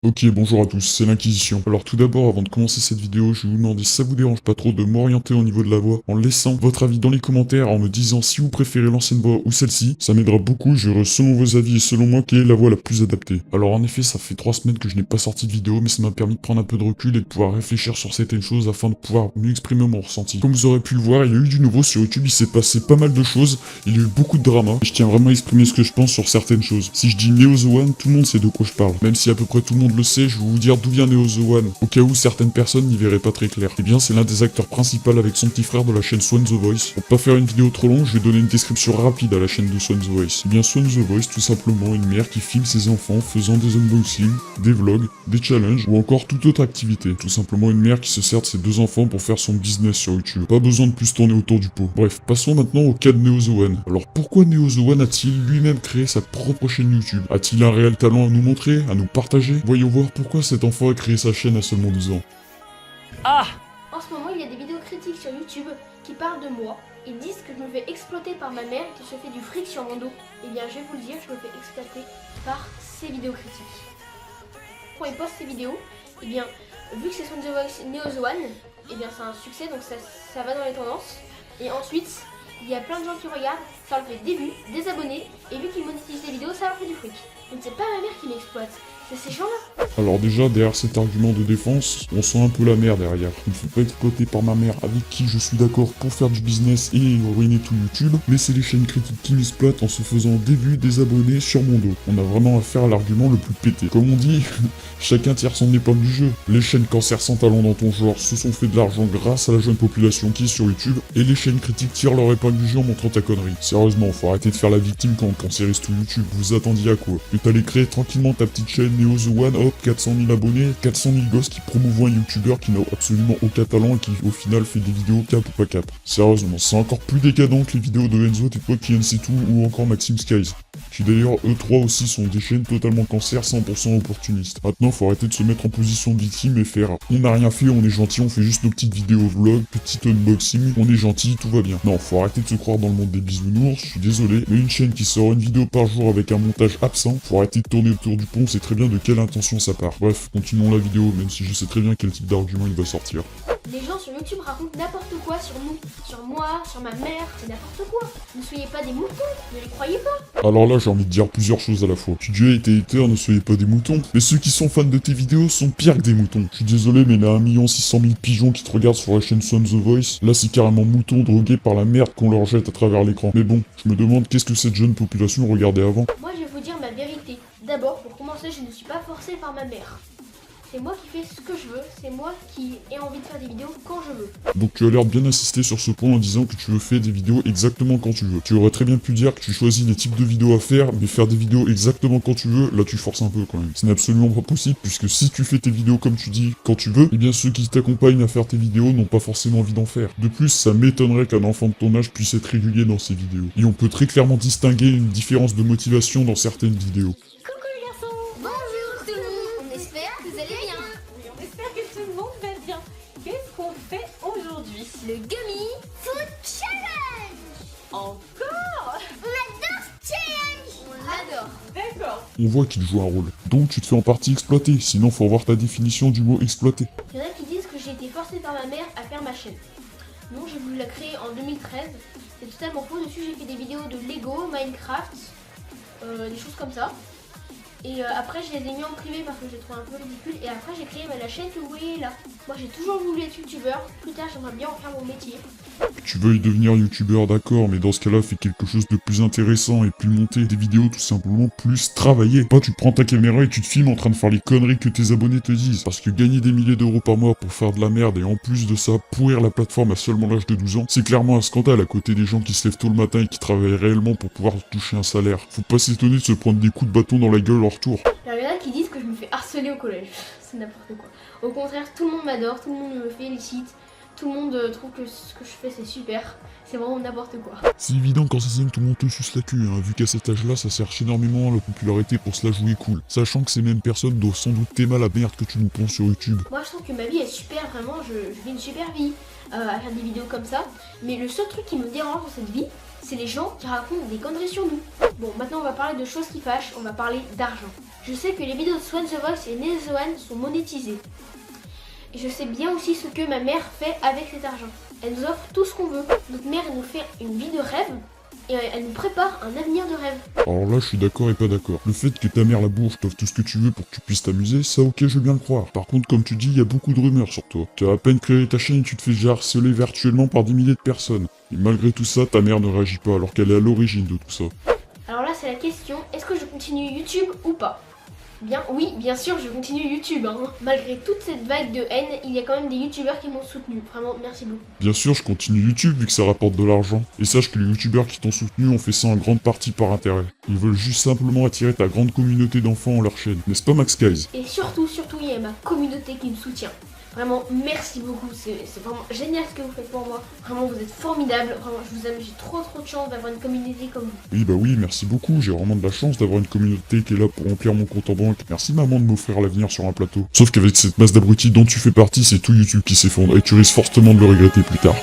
Ok, bonjour à tous, c'est l'Inquisition. Alors tout d'abord, avant de commencer cette vidéo, je vais vous demander si ça vous dérange pas trop de m'orienter au niveau de la voix, en laissant votre avis dans les commentaires, en me disant si vous préférez l'ancienne voix ou celle-ci. Ça m'aidera beaucoup, je verrai selon vos avis et selon moi quelle est la voix la plus adaptée. Alors en effet, ça fait 3 semaines que je n'ai pas sorti de vidéo, mais ça m'a permis de prendre un peu de recul et de pouvoir réfléchir sur certaines choses afin de pouvoir mieux exprimer mon ressenti. Comme vous aurez pu le voir, il y a eu du nouveau sur YouTube, il s'est passé pas mal de choses, il y a eu beaucoup de drama, et je tiens vraiment à exprimer ce que je pense sur certaines choses. Si je dis Neo The One, tout le monde sait de quoi je parle. Même si à peu près tout le monde le sait, je vais vous dire d'où vient Neo The One, au cas où certaines personnes n'y verraient pas très clair. Eh bien, c'est l'un des acteurs principaux avec son petit frère de la chaîne Swan The Voice. Pour pas faire une vidéo trop longue, je vais donner une description rapide à la chaîne de Swan The Voice. Eh bien, Swan The Voice, tout simplement une mère qui filme ses enfants faisant des unboxings, des vlogs, des challenges ou encore toute autre activité. Tout simplement une mère qui se sert de ses 2 enfants pour faire son business sur YouTube. Pas besoin de plus tourner autour du pot. Bref, passons maintenant au cas de Neo The One. Alors pourquoi Neo The One a-t-il lui-même créé sa propre chaîne YouTube? A-t-il un réel talent à nous montrer, à nous partager? Voyons voir pourquoi cet enfant a créé sa chaîne à seulement 12 ans. En ce moment, il y a des vidéos critiques sur YouTube qui parlent de moi. Ils disent que je me fais exploiter par ma mère et que je fais du fric sur mon dos. Eh bien, je vais vous le dire, je me fais exploiter par ces vidéos critiques. Quand ils postent ces vidéos, eh bien, vu que c'est Swan The Voice Neo The One, eh bien, c'est un succès, donc ça va dans les tendances. Et ensuite, il y a plein de gens qui regardent, ça leur fait des vues, des abonnés, et vu qu'ils monétisent les vidéos, ça leur fait du fric. Donc c'est pas ma mère qui m'exploite, c'est ces gens-là. Alors déjà, derrière cet argument de défense, on sent un peu la mère derrière. Je ne suis pas exploité par ma mère avec qui je suis d'accord pour faire du business et ruiner tout YouTube, mais c'est les chaînes critiques qui m'exploitent en se faisant des vues, des abonnés sur mon dos. On a vraiment affaire à l'argument le plus pété. Comme on dit, chacun tire son épingle du jeu. Les chaînes cancer sans talent dans ton genre se sont fait de l'argent grâce à la jeune population qui est sur YouTube, et les chaînes critiques tirent leur épingle du jeu en montrant ta connerie. Sérieusement, faut arrêter de faire la victime quand on cancérise tout YouTube. Vous attendiez à quoi? Que t'allais créer tranquillement ta petite chaîne Neo The One, hop, 400 000 abonnés, 400 000 gosses qui promouvoient un youtubeur qui n'a absolument aucun talent et qui au final fait des vidéos cap ou pas cap. Sérieusement, c'est encore plus décadent que les vidéos de Enzo, tes potes qui c'est tout, ou encore Maxime Skies. Qui d'ailleurs, eux trois aussi sont des chaînes totalement cancer, 100% opportunistes. Maintenant, faut arrêter de se mettre en position de victime et faire on n'a rien fait, on est gentil, on fait juste nos petites vidéos vlog, petit unboxing, on est gentil, tout va bien. Non, faut arrêter de se croire dans le monde des bisounours, je suis désolé, mais une chaîne qui sort une vidéo par jour avec un montage absent, faut arrêter de tourner autour du pont, on sait très bien de quelle intention ça part. Bref, continuons la vidéo, même si je sais très bien quel type d'argument il va sortir. Les gens sur YouTube racontent n'importe quoi sur nous, sur moi, sur ma mère, c'est n'importe quoi. Ne soyez pas des moutons, ne les croyez pas. Alors là, j'ai envie de dire plusieurs choses à la fois. Tu dis, hey, tes haters, ne soyez pas des moutons. Mais ceux qui sont fans de tes vidéos sont pires que des moutons. Je suis désolé, mais il y a 1 600 000 pigeons qui te regardent sur la chaîne Swan The Voice. Là, c'est carrément moutons drogués par la merde qu'on leur jette à travers l'écran. Mais bon, je me demande qu'est-ce que cette jeune population regardait avant. Moi, je vais vous dire ma vérité. D'abord, pour commencer, je ne suis pas forcée par ma mère. C'est moi qui fais ce que je veux, c'est moi qui ai envie de faire des vidéos quand je veux. Donc tu as l'air de bien insister sur ce point en disant que tu veux faire des vidéos exactement quand tu veux. Tu aurais très bien pu dire que tu choisis les types de vidéos à faire, mais faire des vidéos exactement quand tu veux, là tu forces un peu quand même. Ce n'est absolument pas possible, puisque si tu fais tes vidéos comme tu dis, quand tu veux, eh bien ceux qui t'accompagnent à faire tes vidéos n'ont pas forcément envie d'en faire. De plus, ça m'étonnerait qu'un enfant de ton âge puisse être régulier dans ses vidéos. Et on peut très clairement distinguer une différence de motivation dans certaines vidéos. Coucou les garçons. Bonjour tout le monde. On espère que vous allez bien. Oui, on espère que tout le monde va bien. Qu'est-ce qu'on fait aujourd'hui? Le Gummy Food Challenge. Encore? On adore ce challenge. On l'adore. D'accord. On voit qu'il joue un rôle. Donc tu te fais en partie exploiter, sinon faut avoir ta définition du mot exploiter. Il y en a qui disent que j'ai été forcée par ma mère à faire ma chaîne. Non, j'ai voulu la créer en 2013. C'est totalement faux. Dessus, j'ai fait des vidéos de Lego, Minecraft, des choses comme ça. Et après, je les ai mis en privé parce que j'ai trouvé un peu ridicule. Et après, j'ai créé la chaîne que vous voyez là. Moi, j'ai toujours voulu être youtubeur. Plus tard, j'aimerais bien en faire mon métier. Tu veux y devenir youtubeur, d'accord, mais dans ce cas-là, fais quelque chose de plus intéressant et plus monté. Des vidéos tout simplement plus travaillées. Pas tu prends ta caméra et tu te filmes en train de faire les conneries que tes abonnés te disent. Parce que gagner des milliers d'euros par mois pour faire de la merde et en plus de ça, pourrir la plateforme à seulement l'âge de 12 ans, c'est clairement un scandale à côté des gens qui se lèvent tôt le matin et qui travaillent réellement pour pouvoir toucher un salaire. Faut pas s'étonner de se prendre des coups de bâton dans la gueule en retour. Alors, il y en a qui disent que je me fais harceler au collège. C'est n'importe quoi. Au contraire, tout le monde m'adore, tout le monde me félicite. Tout le monde trouve que ce que je fais c'est super, c'est vraiment n'importe quoi. C'est évident quand ça sème tout le monde te suce la queue, hein, vu qu'à cet âge-là, ça cherche énormément la popularité pour se la jouer cool. Sachant que ces mêmes personnes doivent sans doute t'aimer la merde que tu nous ponds sur YouTube. Moi je trouve que ma vie est super, vraiment, je vis une super vie à faire des vidéos comme ça. Mais le seul truc qui me dérange dans cette vie, c'est les gens qui racontent des conneries sur nous. Bon, maintenant on va parler de choses qui fâchent, on va parler d'argent. Je sais que les vidéos de Swan the Voice et Nezoan sont monétisées. Et je sais bien aussi ce que ma mère fait avec cet argent. Elle nous offre tout ce qu'on veut. Notre mère, elle nous fait une vie de rêve et elle nous prépare un avenir de rêve. Alors là, je suis d'accord et pas d'accord. Le fait que ta mère la bourge t'offre tout ce que tu veux pour que tu puisses t'amuser, ça ok, je veux bien le croire. Par contre, comme tu dis, il y a beaucoup de rumeurs sur toi. Tu as à peine créé ta chaîne et tu te fais déjà harceler virtuellement par des milliers de personnes. Et malgré tout ça, ta mère ne réagit pas alors qu'elle est à l'origine de tout ça. Alors là, c'est la question, est-ce que je continue YouTube ou pas? Bien, oui, bien sûr, je continue YouTube. Hein. Malgré toute cette vague de haine, il y a quand même des youtubeurs qui m'ont soutenu. Vraiment, merci beaucoup. Bien sûr, je continue YouTube vu que ça rapporte de l'argent. Et sache que les youtubeurs qui t'ont soutenu ont fait ça en grande partie par intérêt. Ils veulent juste simplement attirer ta grande communauté d'enfants en leur chaîne. N'est-ce pas Max Guys? Et surtout, il y a ma communauté qui me soutient. Vraiment, merci beaucoup. C'est vraiment génial ce que vous faites pour moi. Vraiment, vous êtes formidables. Vraiment, je vous aime. J'ai trop de chance d'avoir une communauté comme vous. Oui, bah oui, merci beaucoup. J'ai vraiment de la chance d'avoir une communauté qui est là pour remplir mon compte en banque. Merci maman de m'offrir l'avenir sur un plateau. Sauf qu'avec cette masse d'abrutis dont tu fais partie, c'est tout YouTube qui s'effondre et tu risques fortement de le regretter plus tard.